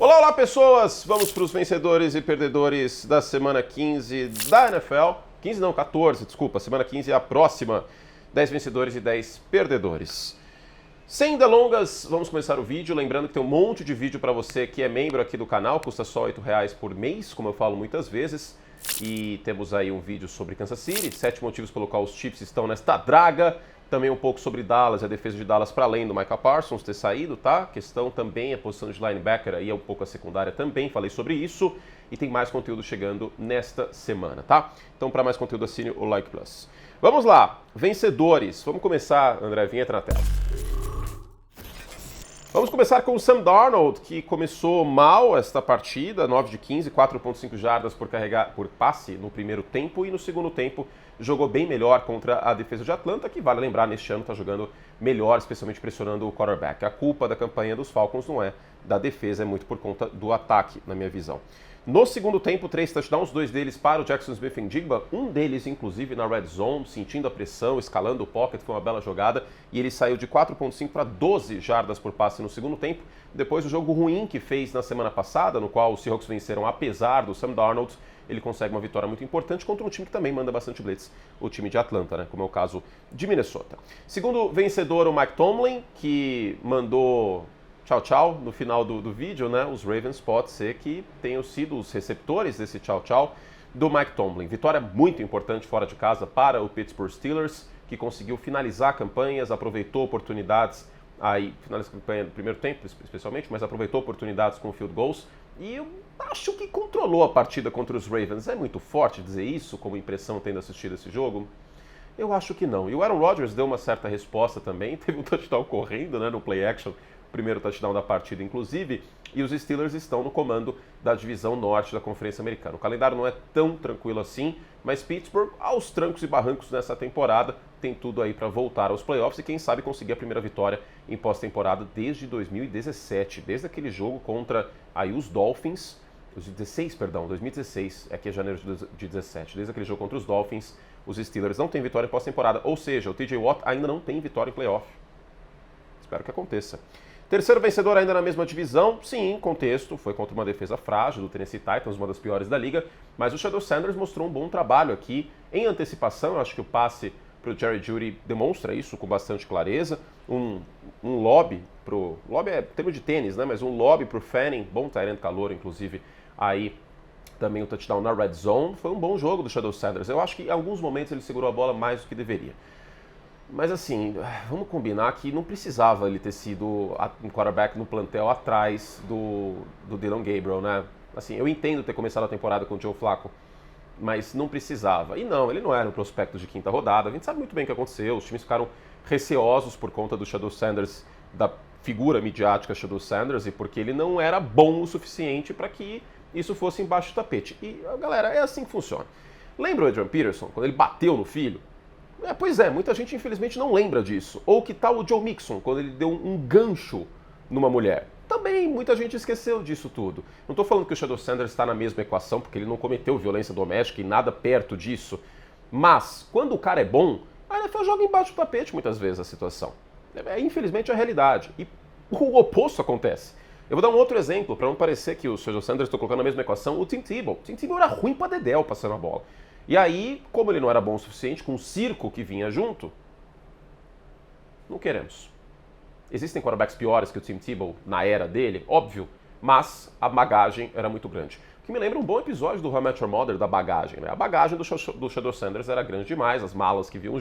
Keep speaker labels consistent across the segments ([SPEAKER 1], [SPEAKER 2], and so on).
[SPEAKER 1] Olá, olá pessoas! Vamos para os vencedores e perdedores da semana 15 da NFL. 15 não, 14, desculpa. Semana 15 é a próxima. 10 vencedores e 10 perdedores. Sem delongas, vamos começar o vídeo. Lembrando que tem um monte de vídeo para você que é membro aqui do canal. Custa só R$8 por mês, como eu falo muitas vezes. E temos aí um vídeo sobre Kansas City. 7 motivos pelo qual os Chiefs estão nesta draga. Também um pouco sobre Dallas e a defesa de Dallas para além do Micah Parsons ter saído, tá? Questão também a posição de linebacker aí, um pouco a secundária também, falei sobre isso. E tem mais conteúdo chegando nesta semana, tá? Então, para mais conteúdo, assine o Like Plus. Vamos lá, vencedores. Vamos começar, André, vinheta na tela. Vamos começar com o Sam Darnold, que começou mal esta partida, 9 de 15, 4.5 jardas por passe no primeiro tempo, e no segundo tempo jogou bem melhor contra a defesa de Atlanta, que vale lembrar, neste ano está jogando melhor, especialmente pressionando o quarterback. A culpa da campanha dos Falcons não é da defesa, é muito por conta do ataque, na minha visão. No segundo tempo, 3 touchdowns, 2 deles para o Jackson Smith-Njigba, um deles, inclusive, na red zone, sentindo a pressão, escalando o pocket, foi uma bela jogada, e ele saiu de 4.5 para 12 jardas por passe no segundo tempo, depois do jogo ruim que fez na semana passada, no qual os Seahawks venceram apesar do Sam Darnold, ele consegue uma vitória muito importante contra um time que também manda bastante blitz, o time de Atlanta, né, como é o caso de Minnesota. Segundo vencedor, o Mike Tomlin, que mandou tchau, tchau, no final do vídeo, né? Os Ravens pode ser que tenham sido os receptores desse tchau, tchau do Mike Tomlin. Vitória muito importante fora de casa para o Pittsburgh Steelers, que conseguiu finalizar campanhas, aproveitou oportunidades, aí finalizou a campanha no primeiro tempo, especialmente, mas aproveitou oportunidades com field goals, e eu acho que controlou a partida contra os Ravens. É muito forte dizer isso, como impressão tendo assistido esse jogo? Eu acho que não. E o Aaron Rodgers deu uma certa resposta também, teve um touchdown correndo, né, no play action, primeiro touchdown da partida, inclusive, e os Steelers estão no comando da divisão norte da Conferência Americana. O calendário não é tão tranquilo assim, mas Pittsburgh, aos trancos e barrancos nessa temporada, tem tudo aí para voltar aos playoffs e quem sabe conseguir a primeira vitória em pós-temporada desde 2017, desde aquele jogo contra aí os Dolphins, 2016, aqui é janeiro de 17, desde aquele jogo contra os Dolphins, os Steelers não têm vitória em pós-temporada, ou seja, o TJ Watt ainda não tem vitória em playoff. Espero que aconteça. Terceiro vencedor ainda na mesma divisão, sim, contexto, foi contra uma defesa frágil do Tennessee Titans, uma das piores da liga, mas o Shedeur Sanders mostrou um bom trabalho aqui em antecipação. Eu acho que o passe para o Jerry Jeudy demonstra isso com bastante clareza, um lobby é termo de tênis, né, mas um lobby para o Fanning, bom tight end calor, inclusive, aí também o touchdown na red zone, foi um bom jogo do Shedeur Sanders. Eu acho que em alguns momentos ele segurou a bola mais do que deveria. Mas assim, vamos combinar que não precisava ele ter sido um quarterback no plantel atrás do Dillon Gabriel, né? Assim, eu entendo ter começado a temporada com o Joe Flacco, mas não precisava. E não, ele não era um prospecto de quinta rodada. A gente sabe muito bem o que aconteceu. Os times ficaram receosos por conta do Shedeur Sanders, da figura midiática Shedeur Sanders, e porque ele não era bom o suficiente para que isso fosse embaixo do tapete. E, galera, é assim que funciona. Lembra o Adrian Peterson, quando ele bateu no filho? Pois é, muita gente infelizmente não lembra disso. Ou que tal o Joe Mixon, quando ele deu um gancho numa mulher? Também muita gente esqueceu disso tudo. Não estou falando que o Shedeur Sanders está na mesma equação, porque ele não cometeu violência doméstica e nada perto disso. Mas, quando o cara é bom, a NFL joga embaixo do tapete muitas vezes a situação. Infelizmente, a realidade. E o oposto acontece. Eu vou dar um outro exemplo, para não parecer que o Shedeur Sanders estou colocando na mesma equação, o Tim Tebow. O Tim Tebow era ruim pra dedéu passando a bola. E aí, como ele não era bom o suficiente, com o circo que vinha junto, não queremos. Existem quarterbacks piores que o Tim Tebow na era dele, óbvio, mas a bagagem era muito grande. O que me lembra um bom episódio do How I Met Your Mother, da bagagem, né? A bagagem do Shedeur Sanders era grande demais, as malas que vinham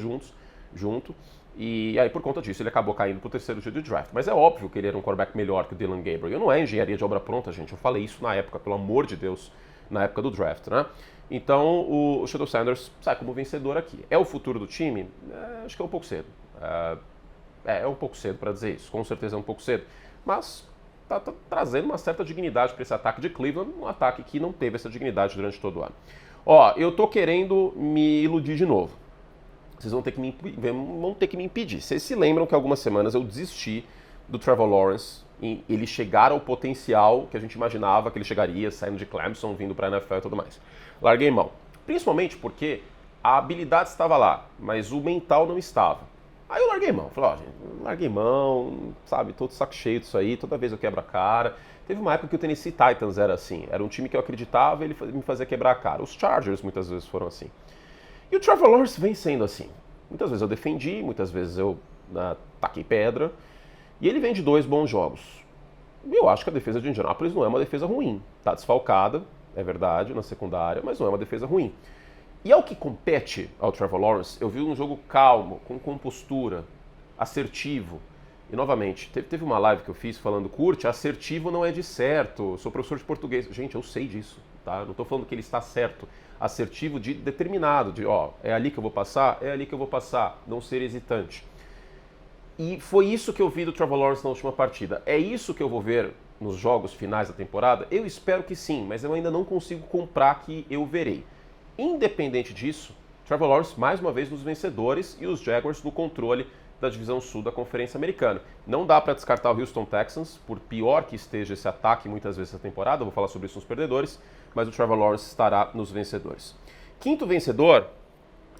[SPEAKER 1] junto, e aí por conta disso ele acabou caindo pro terceiro dia de draft. Mas é óbvio que ele era um quarterback melhor que o Dillon Gabriel. Eu não é engenharia de obra pronta, gente, eu falei isso na época, pelo amor de Deus, na época do draft, né? Então, o Shedeur Sanders sai como vencedor aqui. É o futuro do time? Acho que é um pouco cedo. É um pouco cedo para dizer isso. Com certeza é um pouco cedo. Mas tá trazendo uma certa dignidade para esse ataque de Cleveland, um ataque que não teve essa dignidade durante todo o ano. Ó, eu tô querendo me iludir de novo. Vocês vão ter que me impedir. Vocês se lembram que algumas semanas eu desisti do Trevor Lawrence em ele chegar ao potencial que a gente imaginava que ele chegaria, saindo de Clemson, vindo para a NFL e tudo mais. Larguei mão. Principalmente porque a habilidade estava lá, mas o mental não estava. Aí eu larguei mão, falei, ó, gente, larguei mão, sabe, todo saco cheio disso aí, toda vez eu quebro a cara. Teve uma época que o Tennessee Titans era assim, era um time que eu acreditava e ele me fazia quebrar a cara. Os Chargers muitas vezes foram assim. E o Trevor Lawrence vem sendo assim. Muitas vezes eu defendi, muitas vezes eu taquei pedra. E ele vem de 2 bons jogos. E eu acho que a defesa de Indianapolis não é uma defesa ruim. Tá desfalcada, é verdade, na secundária, mas não é uma defesa ruim. E ao que compete ao Trevor Lawrence, eu vi um jogo calmo, com compostura, assertivo. E novamente, teve uma live que eu fiz falando, curte, assertivo não é de certo, sou professor de português. Gente, eu sei disso, tá? Não estou falando que ele está certo. Assertivo de determinado, de ó, é ali que eu vou passar, é ali que eu vou passar, não ser hesitante. E foi isso que eu vi do Trevor Lawrence na última partida. É isso que eu vou ver nos jogos finais da temporada? Eu espero que sim, mas eu ainda não consigo comprar que eu verei. Independente disso, Trevor Lawrence mais uma vez nos vencedores e os Jaguars no controle da divisão sul da Conferência Americana. Não dá para descartar o Houston Texans, por pior que esteja esse ataque muitas vezes essa temporada, eu vou falar sobre isso nos perdedores, mas o Trevor Lawrence estará nos vencedores. Quinto vencedor,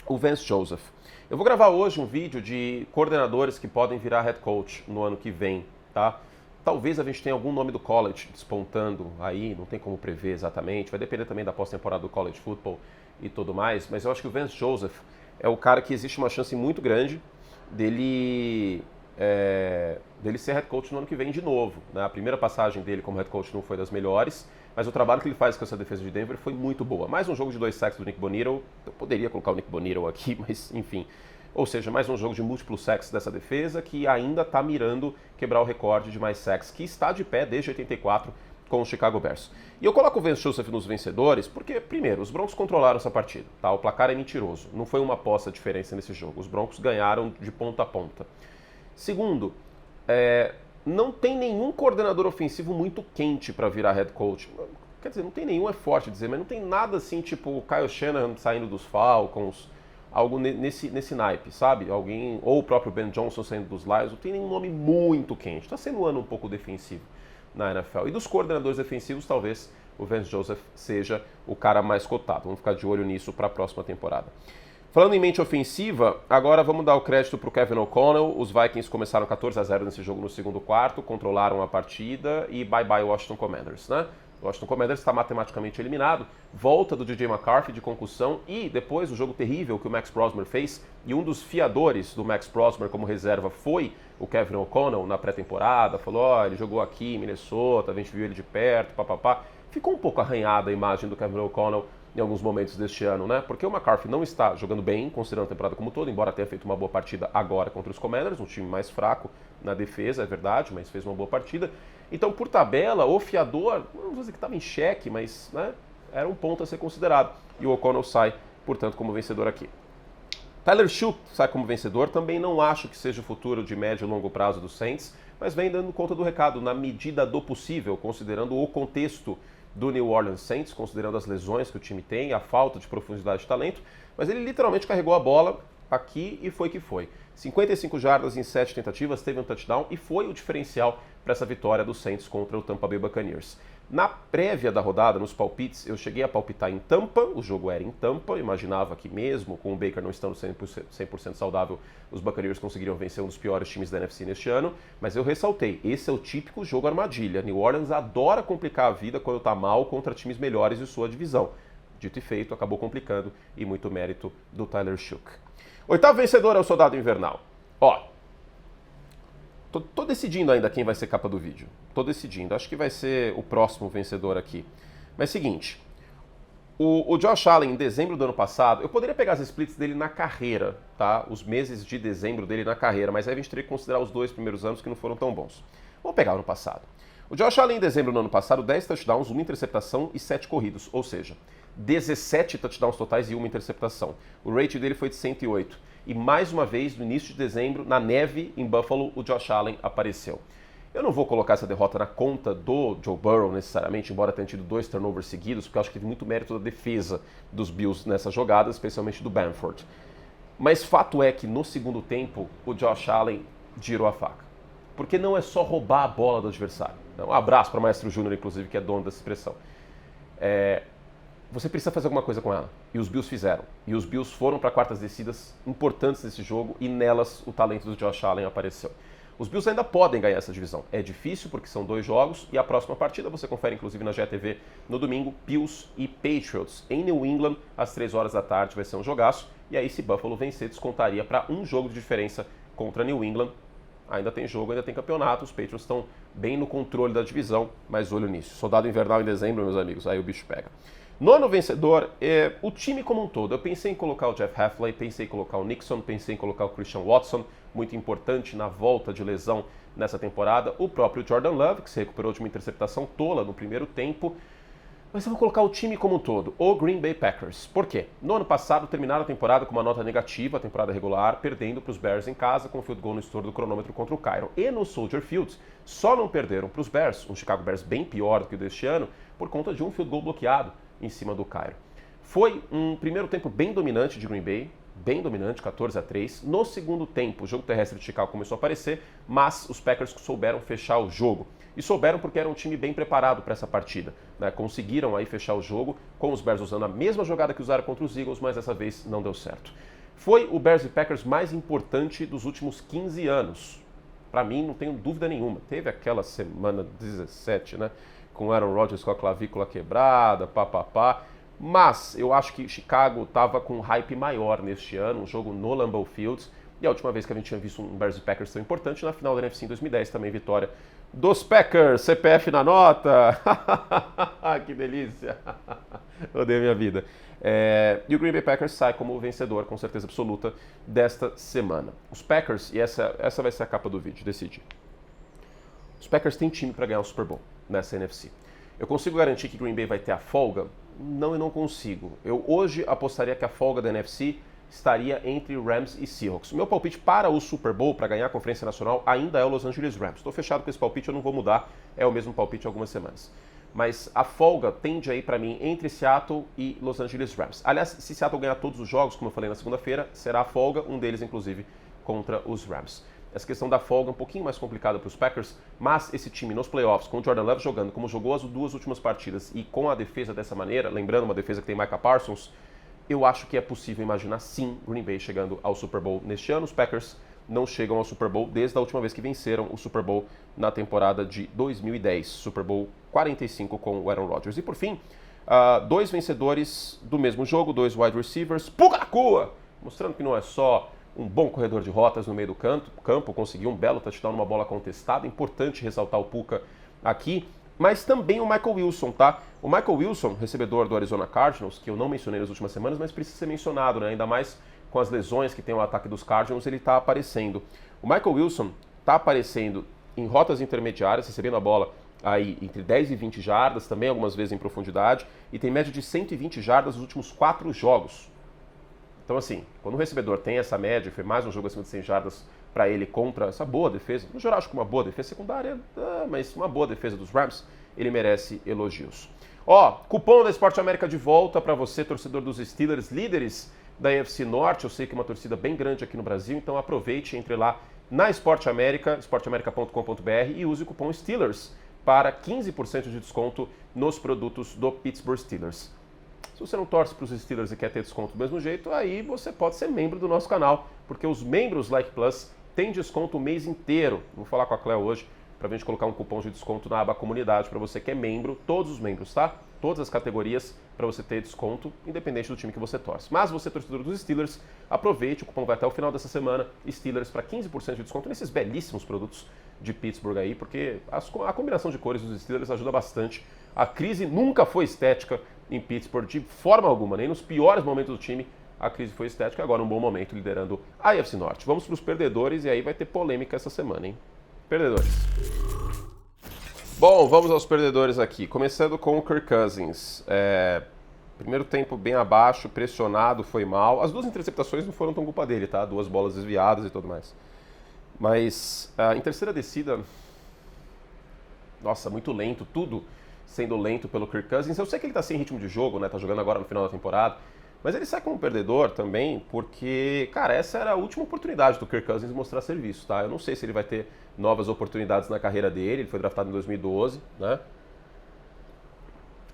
[SPEAKER 1] o Vance Joseph. Eu vou gravar hoje um vídeo de coordenadores que podem virar head coach no ano que vem, tá? Talvez a gente tenha algum nome do college despontando aí, não tem como prever exatamente, vai depender também da pós-temporada do college football e tudo mais, mas eu acho que o Vance Joseph é o cara que existe uma chance muito grande dele ser head coach no ano que vem de novo, né? A primeira passagem dele como head coach não foi das melhores, mas o trabalho que ele faz com essa defesa de Denver foi muito boa. Mais um jogo de 2 sacks do Nick Bonitto, eu poderia colocar o Nick Bonitto aqui, mas enfim. Ou seja, mais um jogo de múltiplos sacks dessa defesa que ainda está mirando quebrar o recorde de mais sacks, que está de pé desde 84 com o Chicago Bears. E eu coloco o Vance Joseph nos vencedores porque, primeiro, os Broncos controlaram essa partida, tá? O placar é mentiroso, não foi uma posse a diferença nesse jogo. Os Broncos ganharam de ponta a ponta. Segundo, não tem nenhum coordenador ofensivo muito quente para virar head coach. Quer dizer, não tem nenhum, é forte dizer, mas não tem nada assim, tipo o Kyle Shanahan saindo dos Falcons, algo nesse naipe, sabe? Alguém, ou o próprio Ben Johnson saindo dos Lions, não tem nenhum nome muito quente. Está sendo um ano um pouco defensivo na NFL. E dos coordenadores defensivos, talvez o Vance Joseph seja o cara mais cotado. Vamos ficar de olho nisso para a próxima temporada. Falando em mente ofensiva, agora vamos dar o crédito para o Kevin O'Connell. Os Vikings começaram 14-0 nesse jogo no segundo quarto, controlaram a partida e bye-bye Washington Commanders, né? O Washington Commanders está matematicamente eliminado, volta do DJ McCarthy de concussão e depois do jogo terrível que o Max Prosper fez, e um dos fiadores do Max Prosper como reserva foi o Kevin O'Connell na pré-temporada, falou, ó, ele jogou aqui em Minnesota, a gente viu ele de perto, papapá. Ficou um pouco arranhada a imagem do Kevin O'Connell em alguns momentos deste ano, né? Porque o McCarthy não está jogando bem, considerando a temporada como todo, embora tenha feito uma boa partida agora contra os Commanders, um time mais fraco na defesa, é verdade, mas fez uma boa partida. Então, por tabela, o fiador, não vou dizer que estava em xeque, mas né, era um ponto a ser considerado. E o O'Connell sai, portanto, como vencedor aqui. Tyler Shough sai como vencedor, também não acho que seja o futuro de médio e longo prazo dos Saints, mas vem dando conta do recado, na medida do possível, considerando o contexto do New Orleans Saints, considerando as lesões que o time tem, a falta de profundidade de talento, mas ele literalmente carregou a bola aqui e foi que foi. 55 jardas em 7 tentativas, teve um touchdown e foi o diferencial para essa vitória do Saints contra o Tampa Bay Buccaneers. Na prévia da rodada, nos palpites, eu cheguei a palpitar em Tampa, o jogo era em Tampa, imaginava que mesmo com o Baker não estando 100% saudável, os Buccaneers conseguiriam vencer um dos piores times da NFC neste ano, mas eu ressaltei, esse é o típico jogo armadilha. New Orleans adora complicar a vida quando está mal contra times melhores de sua divisão. Dito e feito, acabou complicando e muito mérito do Tyler Shough. Oitavo vencedor é o Soldado Invernal. Ó, tô decidindo ainda quem vai ser capa do vídeo. Tô decidindo, acho que vai ser o próximo vencedor aqui. Mas seguinte, o Josh Allen em dezembro do ano passado, eu poderia pegar as splits dele na carreira, tá? Os meses de dezembro dele na carreira, mas aí a gente teria que considerar os 2 primeiros anos que não foram tão bons. Vamos pegar o ano passado. O Josh Allen em dezembro do ano passado, 10 touchdowns, 1 interceptação e 7 corridos, ou seja, 17 touchdowns totais e 1 interceptação. O rate dele foi de 108. E mais uma vez, no início de dezembro, na neve em Buffalo, o Josh Allen apareceu. Eu não vou colocar essa derrota na conta do Joe Burrow necessariamente, embora tenha tido 2 turnovers seguidos, porque eu acho que teve muito mérito da defesa dos Bills nessa jogada, especialmente do Bamford. Mas fato é que no segundo tempo, o Josh Allen girou a faca. Porque não é só roubar a bola do adversário. Um abraço para o Maestro Júnior, inclusive, que é dono dessa expressão. você precisa fazer alguma coisa com ela. E os Bills fizeram. E os Bills foram para quartas descidas importantes desse jogo e nelas o talento do Josh Allen apareceu. Os Bills ainda podem ganhar essa divisão. É difícil porque são 2 jogos e a próxima partida você confere inclusive na GTV no domingo, Bills e Patriots. Em New England, às 3 horas da tarde vai ser um jogaço. E aí se Buffalo vencer, descontaria para um jogo de diferença contra New England. Ainda tem jogo, ainda tem campeonato, os Patriots estão bem no controle da divisão, mas olho nisso. Soldado invernal em dezembro, meus amigos, aí o bicho pega. Nono vencedor, o time como um todo. Eu pensei em colocar o Jeff Hafley, pensei em colocar o Nixon, pensei em colocar o Christian Watson, muito importante na volta de lesão nessa temporada. O próprio Jordan Love, que se recuperou de uma interceptação tola no primeiro tempo. Mas eu vou colocar o time como um todo, o Green Bay Packers. Por quê? No ano passado terminaram a temporada com uma nota negativa, a temporada regular, perdendo para os Bears em casa com o field goal no estouro do cronômetro contra o Cairo. E no Soldier Field só não perderam para os Bears, um Chicago Bears bem pior do que o deste ano, por conta de um field goal bloqueado em cima do Cairo. Foi um primeiro tempo bem dominante de Green Bay, bem dominante, 14-3. No segundo tempo, o jogo terrestre de Chicago começou a aparecer, mas os Packers souberam fechar o jogo. E souberam porque era um time bem preparado para essa partida. Né? Conseguiram aí fechar o jogo, com os Bears usando a mesma jogada que usaram contra os Eagles, mas dessa vez não deu certo. Foi o Bears e Packers mais importante dos últimos 15 anos. Para mim, não tenho dúvida nenhuma. Teve aquela semana 17, né? Com o Aaron Rodgers com a clavícula quebrada, papapá. Mas eu acho que Chicago estava com um hype maior neste ano, um jogo no Lambeau Field. E a última vez que a gente tinha visto um Bears e Packers tão importante, na final da NFC em 2010, também vitória dos Packers, CPF na nota. Que delícia. Odeio minha vida. E o Green Bay Packers sai como vencedor, com certeza absoluta, desta semana. Os Packers, e essa vai ser a capa do vídeo, decidi. Os Packers têm time para ganhar o Super Bowl nessa NFC. Eu consigo garantir que Green Bay vai ter a folga? Não, eu não consigo. Eu hoje apostaria que a folga da NFC estaria entre Rams e Seahawks. O meu palpite para o Super Bowl, para ganhar a Conferência Nacional, ainda é o Los Angeles Rams. Estou fechado com esse palpite, eu não vou mudar, é o mesmo palpite há algumas semanas. Mas a folga tende aí para mim entre Seattle e Los Angeles Rams. Aliás, se Seattle ganhar todos os jogos, como eu falei na segunda-feira, será a folga, um deles inclusive contra os Rams. Essa questão da folga é um pouquinho mais complicada para os Packers, mas esse time nos playoffs, com o Jordan Love jogando como jogou as 2 últimas partidas e com a defesa dessa maneira, lembrando uma defesa que tem Micah Parsons, eu acho que é possível imaginar sim Green Bay chegando ao Super Bowl neste ano. Os Packers não chegam ao Super Bowl desde a última vez que venceram o Super Bowl na temporada de 2010, Super Bowl 45 com o Aaron Rodgers. E por fim, 2 vencedores do mesmo jogo, 2 wide receivers, Puka Nacua, mostrando que não é só um bom corredor de rotas no meio do campo, conseguiu um belo touchdown numa bola contestada, importante ressaltar o Puka aqui, mas também o Michael Wilson, tá? O Michael Wilson, recebedor do Arizona Cardinals, que eu não mencionei nas últimas semanas, mas precisa ser mencionado, né? Ainda mais com as lesões que tem o ataque dos Cardinals, ele está aparecendo. O Michael Wilson está aparecendo em rotas intermediárias, recebendo a bola aí entre 10 e 20 jardas, também algumas vezes em profundidade, e tem média de 120 jardas nos últimos 4 jogos. Então, assim, quando o recebedor tem essa média, foi mais um jogo acima de 100 jardas para ele contra essa boa defesa, no geral acho que uma boa defesa secundária, mas uma boa defesa dos Rams, ele merece elogios. Cupom da Esporte América de volta para você, torcedor dos Steelers, líderes da AFC Norte. Eu sei que é uma torcida bem grande aqui no Brasil, então aproveite, entre lá na Esporte América, esporteamerica.com.br e use o cupom Steelers para 15% de desconto nos produtos do Pittsburgh Steelers. Se você não torce para os Steelers e quer ter desconto do mesmo jeito, aí você pode ser membro do nosso canal, porque os membros Like Plus têm desconto o mês inteiro. Vou falar com a Cleo hoje para a gente colocar um cupom de desconto na aba comunidade para você que é membro, todos os membros, tá? Todas as categorias para você ter desconto, independente do time que você torce. Mas você, torcedor dos Steelers, aproveite, o cupom vai até o final dessa semana, Steelers para 15% de desconto nesses belíssimos produtos de Pittsburgh aí, porque a combinação de cores dos Steelers ajuda bastante. A crise nunca foi estética em Pittsburgh de forma alguma, nem nos piores momentos do time a crise foi estética, agora um bom momento liderando a AFC Norte. Vamos para os perdedores e aí vai ter polêmica essa semana, hein? Perdedores. Bom, vamos aos perdedores aqui, começando com o Kirk Cousins. Primeiro tempo bem abaixo, pressionado, foi mal. As 2 interceptações não foram tão culpa dele, tá? 2 bolas desviadas e tudo mais. Mas em terceira descida, nossa, muito lento, tudo sendo lento pelo Kirk Cousins. Eu sei que ele tá sem ritmo de jogo, né? Tá jogando agora no final da temporada. Mas ele sai como perdedor também porque, cara, essa era a última oportunidade do Kirk Cousins mostrar serviço, tá? Eu não sei se ele vai ter novas oportunidades na carreira dele. Ele foi draftado em 2012, né?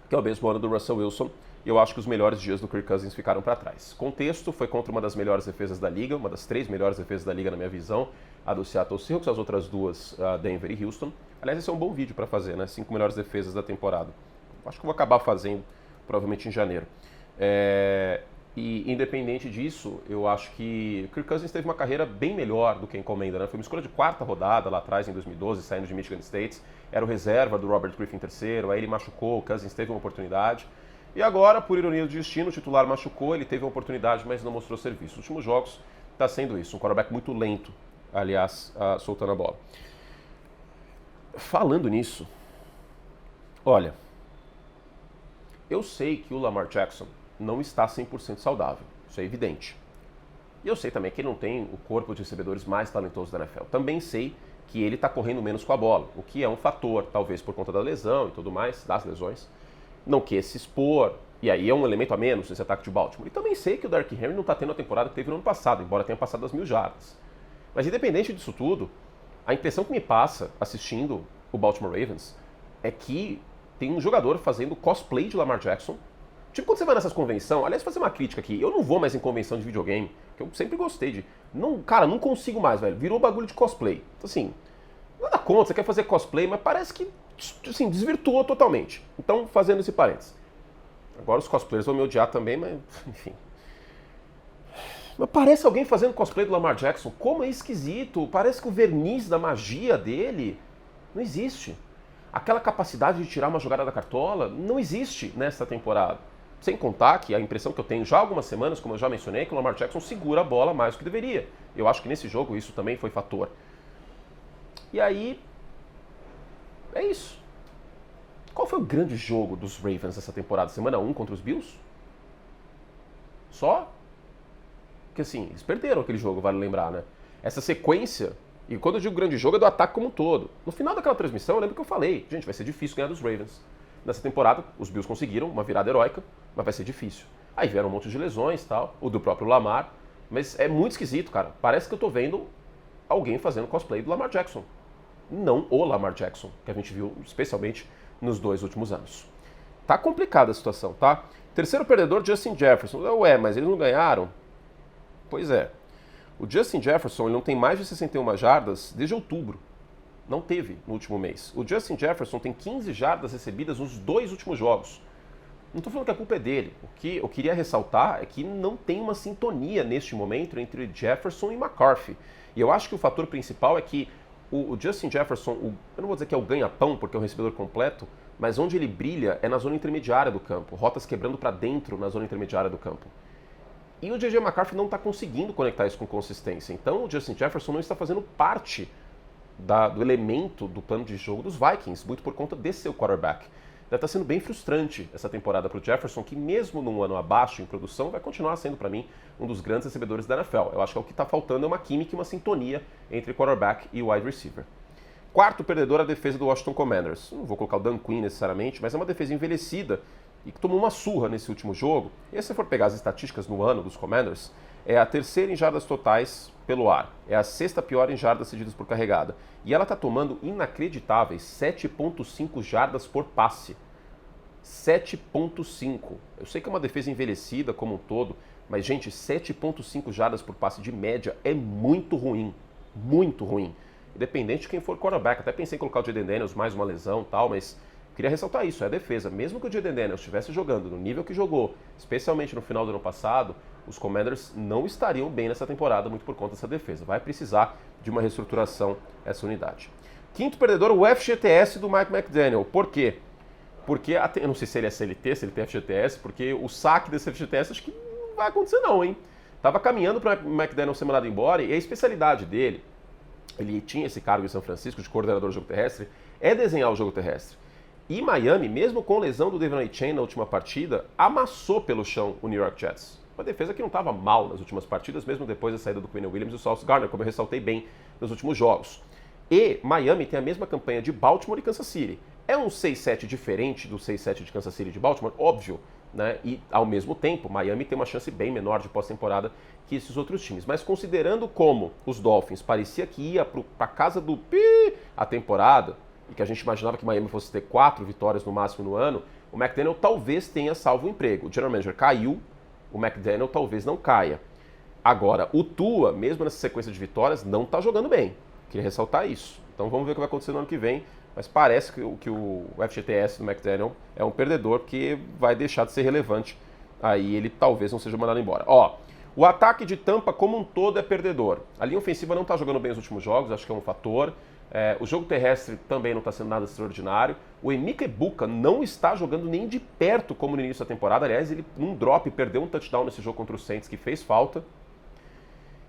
[SPEAKER 1] Que é o mesmo ano do Russell Wilson. e eu acho que os melhores dias do Kirk Cousins ficaram para trás. Contexto, foi contra uma das melhores defesas da liga, uma das 3 melhores defesas da liga na minha visão, a do Seattle Seahawks, as outras 2, Denver e Houston. Aliás, esse é um bom vídeo para fazer, né? 5 melhores defesas da temporada. Acho que eu vou acabar fazendo, provavelmente em janeiro. E independente disso, eu acho que o Kirk Cousins teve uma carreira bem melhor do que encomenda, né? Foi uma escolha de 4ª rodada lá atrás, em 2012, saindo de Michigan State. Era o reserva do Robert Griffin III, aí ele machucou, o Cousins teve uma oportunidade. E agora, por ironia do destino, o titular machucou, ele teve uma oportunidade, mas não mostrou serviço. Nos últimos jogos está sendo isso, um quarterback muito lento, aliás, soltando a bola. Falando nisso, olha, eu sei que o Lamar Jackson não está 100% saudável, isso é evidente. E eu sei também que ele não tem o corpo de recebedores mais talentoso da NFL. Também sei que ele está correndo menos com a bola, o que é um fator, talvez por conta da lesão e tudo mais, das lesões. Não quer se expor, e aí é um elemento a menos nesse ataque de Baltimore. E também sei que o Derrick Henry não está tendo a temporada que teve no ano passado, embora tenha passado das 1.000 jardas. Mas independente disso tudo, a impressão que me passa assistindo o Baltimore Ravens é que tem um jogador fazendo cosplay de Lamar Jackson. Tipo quando você vai nessas convenções, aliás, fazer uma crítica aqui, eu não vou mais em convenção de videogame, que eu sempre gostei de... Cara, não consigo mais, velho, virou bagulho de cosplay. Assim, nada contra, você quer fazer cosplay, mas parece que, assim, desvirtuou totalmente. Então, fazendo esse parênteses. Agora os cosplayers vão me odiar também, mas, enfim... Mas parece alguém fazendo cosplay do Lamar Jackson. Como é esquisito. Parece que o verniz da magia dele não existe. Aquela capacidade de tirar uma jogada da cartola não existe nessa temporada. Sem contar que a impressão que eu tenho já há algumas semanas, como eu já mencionei, é que o Lamar Jackson segura a bola mais do que deveria. Eu acho que nesse jogo isso também foi fator. E aí, é isso. Qual foi o grande jogo dos Ravens essa temporada? Semana 1 contra os Bills? Só? Porque assim, eles perderam aquele jogo, vale lembrar, né? Essa sequência, e quando eu digo grande jogo, é do ataque como um todo. No final daquela transmissão, eu lembro que eu falei, gente, vai ser difícil ganhar dos Ravens. Nessa temporada, os Bills conseguiram uma virada heróica, mas vai ser difícil. Aí vieram um monte de lesões e tal, o do próprio Lamar, mas é muito esquisito, cara. Parece que eu tô vendo alguém fazendo cosplay do Lamar Jackson. Não o Lamar Jackson, que a gente viu especialmente nos 2 últimos anos. Tá complicada a situação, tá? Terceiro perdedor, Justin Jefferson. Ué, mas eles não ganharam? Pois é. O Justin Jefferson ele não tem mais de 61 jardas desde outubro. Não teve no último mês. O Justin Jefferson tem 15 jardas recebidas nos 2 últimos jogos. Não estou falando que a culpa é dele. O que eu queria ressaltar é que não tem uma sintonia neste momento entre Jefferson e McCarthy. E eu acho que o fator principal é que o Justin Jefferson, eu não vou dizer que é o ganha-pão, porque é um recebedor completo, mas onde ele brilha é na zona intermediária do campo. Rotas quebrando para dentro na zona intermediária do campo. E o J.J. McCarthy não está conseguindo conectar isso com consistência. Então o Justin Jefferson não está fazendo parte do elemento do plano de jogo dos Vikings, muito por conta desse seu quarterback. Está sendo bem frustrante essa temporada para o Jefferson, que mesmo num ano abaixo em produção, vai continuar sendo para mim um dos grandes recebedores da NFL. Eu acho que o que está faltando é uma química e uma sintonia entre quarterback e wide receiver. Quarto perdedor, a defesa do Washington Commanders. Não vou colocar o Dan Quinn necessariamente, mas é uma defesa envelhecida e que tomou uma surra nesse último jogo. E se você for pegar as estatísticas no ano dos Commanders, é a terceira em jardas totais pelo ar, é a sexta pior em jardas cedidas por carregada. E ela está tomando inacreditáveis 7,5 jardas por passe. 7,5. Eu sei que é uma defesa envelhecida como um todo, mas, gente, 7,5 jardas por passe de média é muito ruim. Muito ruim. Independente de quem for quarterback. Até pensei em colocar o Jaden Daniels, mais uma lesão e tal, mas queria ressaltar isso, é a defesa. Mesmo que o Jaden Daniels estivesse jogando no nível que jogou, especialmente no final do ano passado, os Commanders não estariam bem nessa temporada, muito por conta dessa defesa. Vai precisar de uma reestruturação essa unidade. Quinto perdedor, o FGTS do Mike McDaniel. Por quê? Porque, eu não sei se ele é CLT, se ele tem FGTS, porque o saque desse FGTS acho que não vai acontecer não, hein? Tava caminhando para o McDaniel ser mandado embora e a especialidade dele, ele tinha esse cargo em São Francisco de coordenador do jogo terrestre, é desenhar o jogo terrestre. E Miami, mesmo com lesão do Devon Achane na última partida, amassou pelo chão o New York Jets. Uma defesa que não estava mal nas últimas partidas, mesmo depois da saída do Quinnen Williams e o Sauce Gardner, como eu ressaltei bem nos últimos jogos. E Miami tem a mesma campanha de Baltimore e Kansas City. É um 6-7 diferente do 6-7 de Kansas City e de Baltimore? Óbvio, né? E ao mesmo tempo, Miami tem uma chance bem menor de pós-temporada que esses outros times. Mas considerando como os Dolphins parecia que ia para casa do a temporada, e que a gente imaginava que Miami fosse ter 4 vitórias no máximo no ano, o McDaniel talvez tenha salvo o emprego. O general manager caiu, o McDaniel talvez não caia. Agora, o Tua, mesmo nessa sequência de vitórias, não está jogando bem. Queria ressaltar isso. Então vamos ver o que vai acontecer no ano que vem. Mas parece que o FGTS do McDaniel é um perdedor que vai deixar de ser relevante. Aí ele talvez não seja mandado embora. Ó, o ataque de Tampa como um todo é perdedor. A linha ofensiva não está jogando bem nos últimos jogos, acho que é um fator. O jogo terrestre também não está sendo nada extraordinário. O Emeka Egbuka não está jogando nem de perto como no início da temporada. Aliás, ele num drop perdeu um touchdown nesse jogo contra o Saints que fez falta.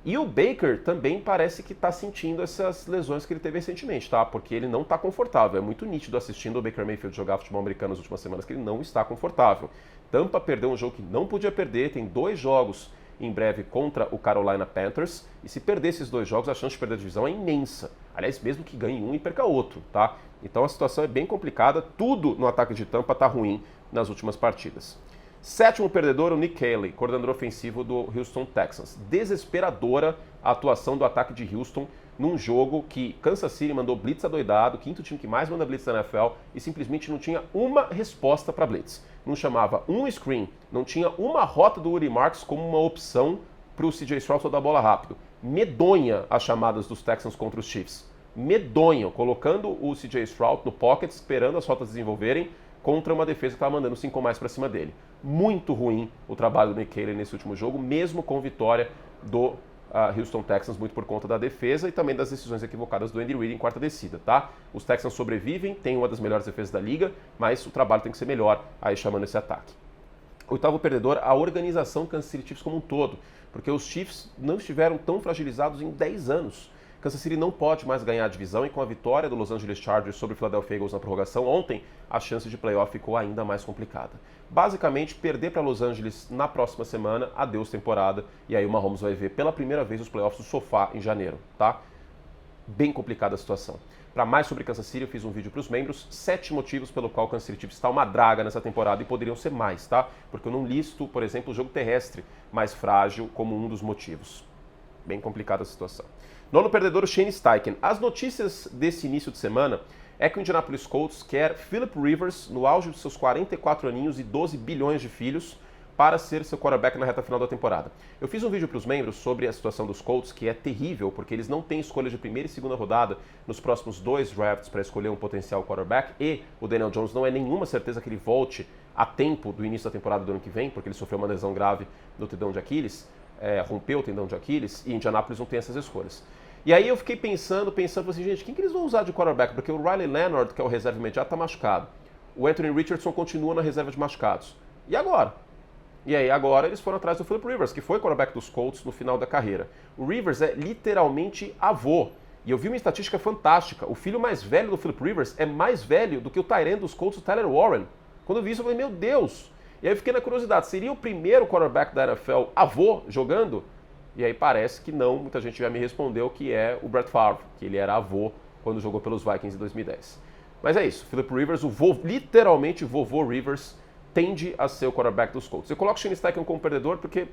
[SPEAKER 1] E o Baker também parece que está sentindo essas lesões que ele teve recentemente, tá? Porque ele não está confortável. É muito nítido assistindo o Baker Mayfield jogar futebol americano nas últimas semanas que ele não está confortável. Tampa perdeu um jogo que não podia perder, tem 2 jogos em breve contra o Carolina Panthers, e se perder esses 2 jogos, a chance de perder a divisão é imensa. Aliás, mesmo que ganhe um e perca outro, tá? Então a situação é bem complicada, tudo no ataque de Tampa tá ruim nas últimas partidas. 7º perdedor, o Nick Caley, coordenador ofensivo do Houston Texans. Desesperadora a atuação do ataque de Houston num jogo que Kansas City mandou blitz adoidado, 5º time que mais manda blitz da NFL, e simplesmente não tinha uma resposta para blitz. Não chamava um screen, não tinha uma rota do Woody Marks como uma opção para o CJ Stroud dar a bola rápido. Medonha as chamadas dos Texans contra os Chiefs. Medonha, colocando o CJ Stroud no pocket, esperando as rotas desenvolverem, contra uma defesa que estava mandando 5 mais para cima dele. Muito ruim o trabalho do Nick Caley nesse último jogo, mesmo com vitória do Houston Texans, muito por conta da defesa e também das decisões equivocadas do Andy Reid em quarta descida, tá? Os Texans sobrevivem, têm uma das melhores defesas da liga, mas o trabalho tem que ser melhor aí chamando esse ataque. 8º perdedor, a organização Kansas City Chiefs como um todo, porque os Chiefs não estiveram tão fragilizados em 10 anos. Kansas City não pode mais ganhar a divisão e com a vitória do Los Angeles Chargers sobre o Philadelphia Eagles na prorrogação ontem, a chance de playoff ficou ainda mais complicada. Basicamente, perder para Los Angeles na próxima semana, adeus temporada, e aí o Mahomes vai ver pela primeira vez os playoffs do sofá em janeiro, tá? Bem complicada a situação. Para mais sobre Kansas City, eu fiz um vídeo para os membros, 7 motivos pelo qual o Kansas City Chiefs está uma draga nessa temporada e poderiam ser mais, tá? Porque eu não listo, por exemplo, o jogo terrestre mais frágil como um dos motivos. Bem complicada a situação. 9º perdedor, o Shane Steichen. As notícias desse início de semana é que o Indianapolis Colts quer Philip Rivers no auge de seus 44 aninhos e 12 bilhões de filhos para ser seu quarterback na reta final da temporada. Eu fiz um vídeo para os membros sobre a situação dos Colts, que é terrível, porque eles não têm escolha de primeira e segunda rodada nos próximos 2 drafts para escolher um potencial quarterback, e o Daniel Jones não é nenhuma certeza que ele volte a tempo do início da temporada do ano que vem, porque ele sofreu uma lesão grave no tendão de Aquiles, rompeu o tendão de Aquiles, e Indianapolis não tem essas escolhas. E aí eu fiquei pensando assim, gente, quem que eles vão usar de quarterback? Porque o Riley Leonard, que é o reserva imediato, está machucado. O Anthony Richardson continua na reserva de machucados. E agora? E aí agora eles foram atrás do Philip Rivers, que foi quarterback dos Colts no final da carreira. O Rivers é literalmente avô. E eu vi uma estatística fantástica. O filho mais velho do Philip Rivers é mais velho do que o tight end dos Colts, o Tyler Warren. Quando eu vi isso, eu falei, meu Deus! E aí eu fiquei na curiosidade, seria o primeiro quarterback da NFL avô jogando? E aí parece que não, muita gente já me respondeu que é o Brett Favre, que ele era avô quando jogou pelos Vikings em 2010. Mas é isso, Philip Rivers, literalmente o vovô Rivers, tende a ser o quarterback dos Colts. Eu coloco o Shane Steichen como perdedor porque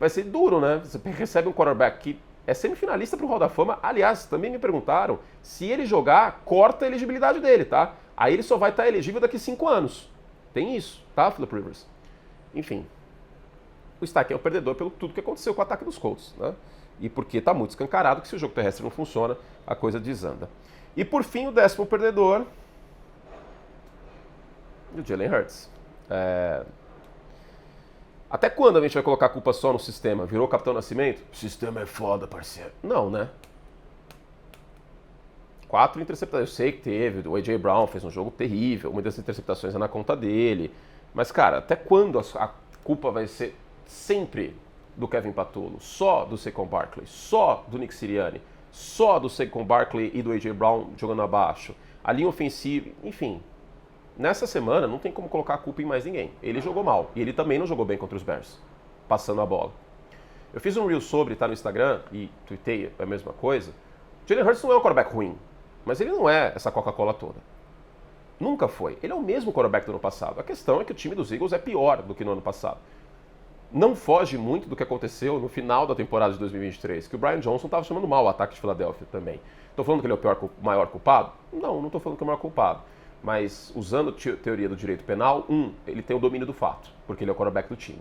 [SPEAKER 1] vai ser duro, né? Você recebe um quarterback que é semifinalista pro Hall da Fama. Aliás, também me perguntaram, se ele jogar, corta a elegibilidade dele, tá? Aí ele só vai estar elegível daqui 5 anos. Tem isso, tá, Philip Rivers? Enfim. O Steichen é o perdedor pelo tudo que aconteceu com o ataque dos Colts, né? E porque está muito escancarado que se o jogo terrestre não funciona, a coisa desanda. E por fim, o 10º perdedor, o Jalen Hurts. Até quando a gente vai colocar a culpa só no sistema? Virou Capitão Nascimento? O sistema é foda, parceiro. Não, né? 4 interceptações. Eu sei que teve, o A.J. Brown fez um jogo terrível, muitas interceptações é na conta dele. Mas, cara, até quando a culpa vai ser sempre do Kevin Patullo, só do Saquon Barkley, só do Nick Sirianni, só do Saquon Barkley e do A.J. Brown jogando abaixo, a linha ofensiva, enfim. Nessa semana não tem como colocar a culpa em mais ninguém. Ele jogou mal, e ele também não jogou bem contra os Bears, passando a bola. Eu fiz um reel sobre, tá no Instagram, e tuitei a mesma coisa. Jalen Hurts não é um quarterback ruim, mas ele não é essa Coca-Cola toda. Nunca foi. Ele é o mesmo quarterback do ano passado. A questão é que o time dos Eagles é pior do que no ano passado. Não foge muito do que aconteceu no final da temporada de 2023, que o Brian Johnson estava chamando mal o ataque de Filadélfia também. Estou falando que ele é o maior culpado? Não estou falando que é o maior culpado. mas usando teoria do direito penal, ele tem o domínio do fato, porque ele é o quarterback do time.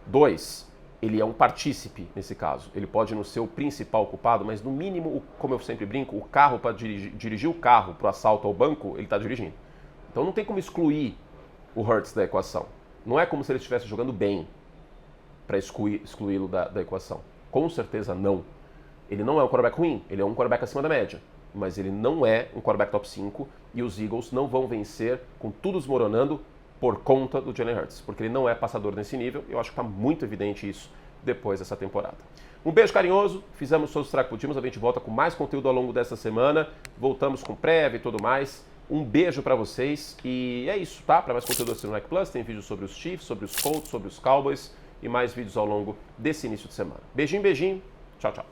[SPEAKER 1] 2, ele é um partícipe nesse caso. Ele pode não ser o principal culpado, mas no mínimo, como eu sempre brinco, o carro para dirigir o carro para o assalto ao banco, ele está dirigindo. Então não tem como excluir o Hurts da equação. Não é como se ele estivesse jogando bem para excluí-lo da equação. Com certeza não. Ele não é um quarterback ruim, ele é um quarterback acima da média. Mas ele não é um quarterback top 5 e os Eagles não vão vencer com tudo desmoronando por conta do Jalen Hurts, porque ele não é passador nesse nível e eu acho que está muito evidente isso depois dessa temporada. Um beijo carinhoso, fizemos todos os que pudimos, a gente volta com mais conteúdo ao longo dessa semana, voltamos com prévia e tudo mais. Um beijo para vocês e é isso, tá? Para mais conteúdo assina o Nike Plus, tem vídeos sobre os Chiefs, sobre os Colts, sobre os Cowboys e mais vídeos ao longo desse início de semana. Beijinho, beijinho, tchau, tchau.